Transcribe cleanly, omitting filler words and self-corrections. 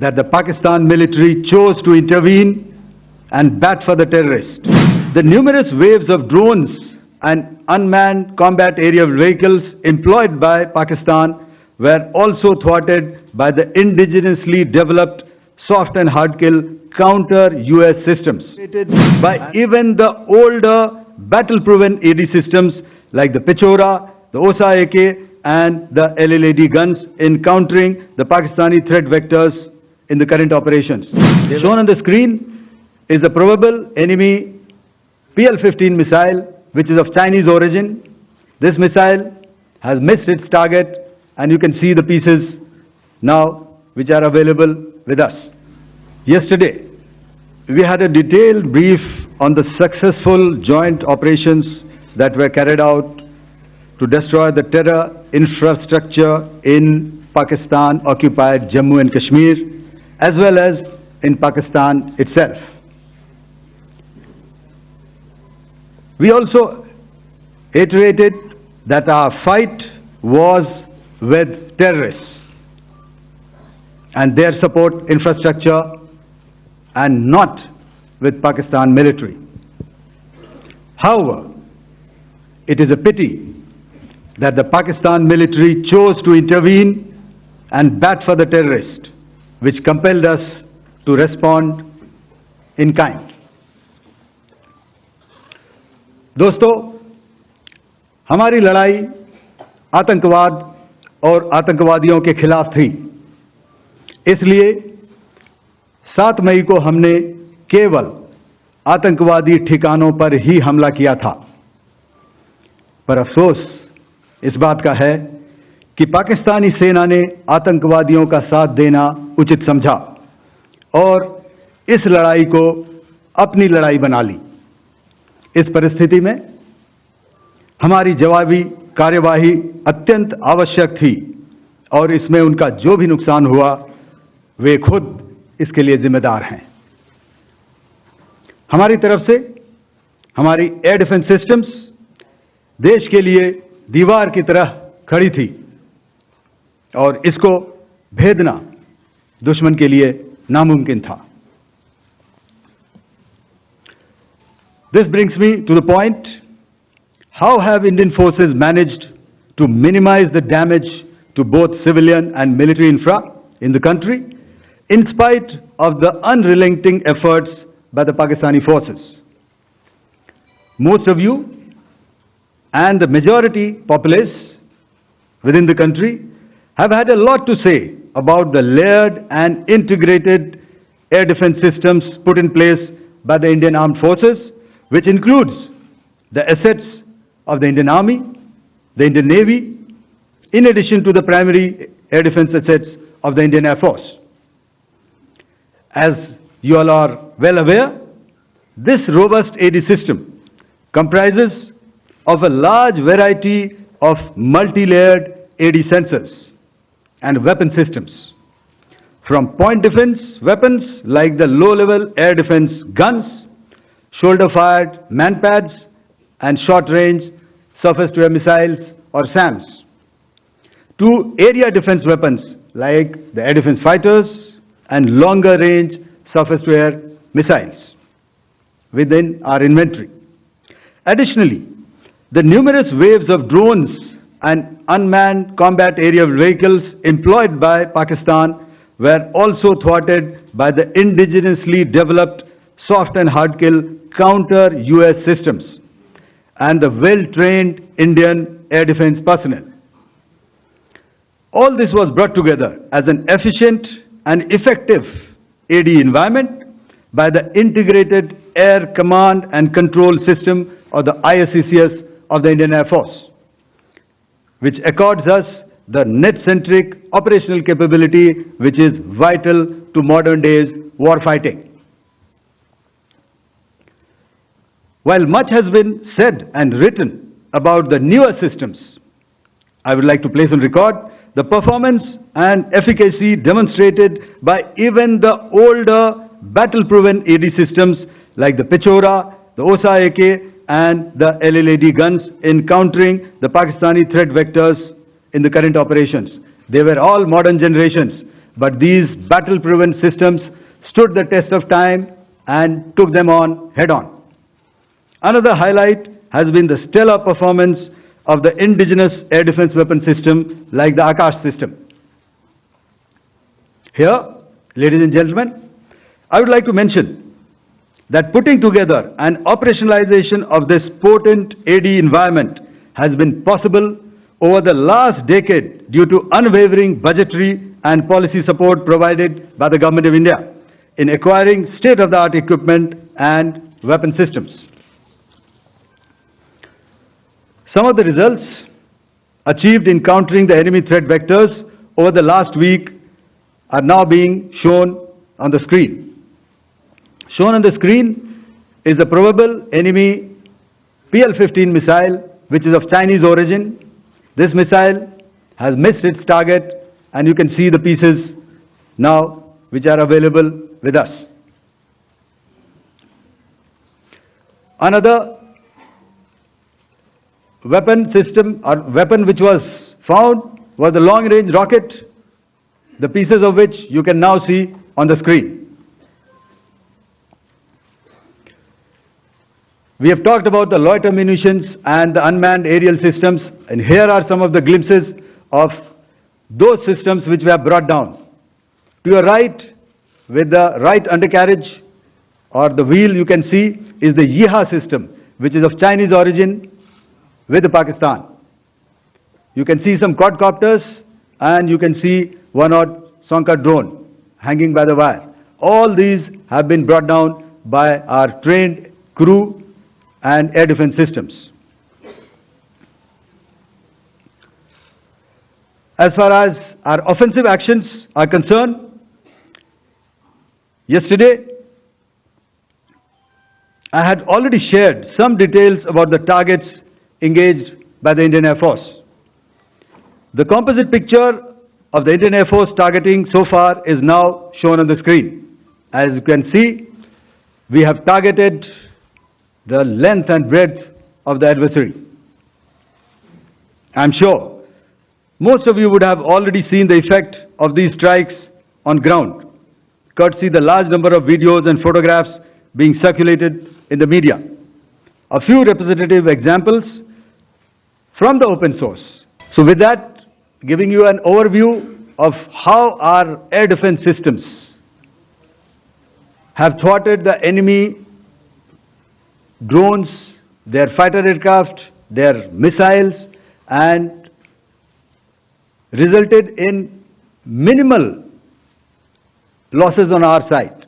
that the Pakistan military chose to intervene and bat for the terrorists. The numerous waves of drones and unmanned combat aerial vehicles employed by Pakistan were also thwarted by the indigenously developed soft and hard kill counter-US systems, by even the older battle-proven AD systems like the Pichora, the OSA AK and the LLAD guns in countering the Pakistani threat vectors in the current operations. Shown on the screen is the probable enemy PL-15 missile, which is of Chinese origin. This missile has missed its target, and you can see the pieces now which are available with us. Yesterday, we had a detailed brief on the successful joint operations that were carried out to destroy the terror infrastructure in Pakistan-occupied Jammu and Kashmir, as well as in Pakistan itself. We also iterated that our fight was with terrorists and their support infrastructure and not with Pakistan military. However, it is a pity that the Pakistan military chose to intervene and bat for the terrorists, which compelled us to respond in kind. दोस्तों, हमारी लड़ाई आतंकवाद और आतंकवादियों के खिलाफ थी। इसलिए 7 मई को हमने केवल आतंकवादी ठिकानों पर ही हमला किया था। पर अफसोस इस बात का है कि पाकिस्तानी सेना ने आतंकवादियों का साथ देना उचित समझा और इस लड़ाई को अपनी लड़ाई बना ली। इस परिस्थिति में हमारी जवाबी कार्यवाही अत्यंत आवश्यक थी और इसमें उनका जो भी नुकसान हुआ, वे खुद इसके लिए जिम्मेदार हैं। हमारी तरफ से हमारी एयर डिफेंस सिस्टम्स देश के लिए दीवार की तरह खड़ी थी और इसको भेदना दुश्मन के लिए नामुमकिन था। This brings me to the point, how have Indian forces managed to minimize the damage to both civilian and military infra in the country, in spite of the unrelenting efforts by the Pakistani forces? Most of you and the majority populace within the country have had a lot to say about the layered and integrated air defense systems put in place by the Indian Armed Forces, which includes the assets of the Indian Army, the Indian Navy, in addition to the primary air defense assets of the Indian Air Force. As you all are well aware, this robust AD system comprises of a large variety of multi-layered AD sensors and weapon systems, from point defense weapons like the low-level air defense guns, shoulder-fired manpads, and short-range surface-to-air missiles or SAMs, to area defense weapons like the air defense fighters and longer-range surface-to-air missiles within our inventory. Additionally, the numerous waves of drones and unmanned combat aerial vehicles employed by Pakistan were also thwarted by the indigenously developed soft and hard kill counter-US systems and the well-trained Indian air defense personnel. All this was brought together as an efficient and effective AD environment by the Integrated Air Command and Control System, or the ISCCS of the Indian Air Force, which accords us the net-centric operational capability which is vital to modern days warfighting. While much has been said and written about the newer systems, I would like to place on record the performance and efficacy demonstrated by even the older battle-proven AD systems like the Pichora, the OSA AK and the LLAD guns in countering the Pakistani threat vectors in the current operations. They were all modern generations but these battle-proven systems stood the test of time and took them on head-on. Another highlight has been the stellar performance of the indigenous air defense weapon system like the Akash system. Here, ladies and gentlemen, I would like to mention that putting together and operationalization of this potent AD environment has been possible over the last decade due to unwavering budgetary and policy support provided by the Government of India in acquiring state-of-the-art equipment and weapon systems. Some of the results achieved in countering the enemy threat vectors over the last week are now being shown on the screen. Shown on the screen is the probable enemy PL-15 missile, which is of Chinese origin. This missile has missed its target, and you can see the pieces now which are available with us. Another weapon system or weapon which was found was the long-range rocket, the pieces of which you can now see on the screen. We have talked about the loiter munitions and the unmanned aerial systems, and here are some of the glimpses of those systems which we have brought down. To your right, with the right undercarriage or the wheel, you can see is the Yeeha system, which is of Chinese origin with Pakistan. You can see some quadcopters, and you can see one odd Sonka drone hanging by the wire. All these have been brought down by our trained crew and air defense systems. As far as our offensive actions are concerned, yesterday I had already shared some details about the targets engaged by the Indian Air Force. The composite picture of the Indian Air Force targeting so far is now shown on the screen. As you can see, we have targeted the length and breadth of the adversary. I'm sure most of you would have already seen the effect of these strikes on ground, courtesy the large number of videos and photographs being circulated in the media. A few representative examples from the open source. So with that, giving you an overview of how our air defense systems have thwarted the enemy drones, their fighter aircraft, their missiles, and resulted in minimal losses on our side.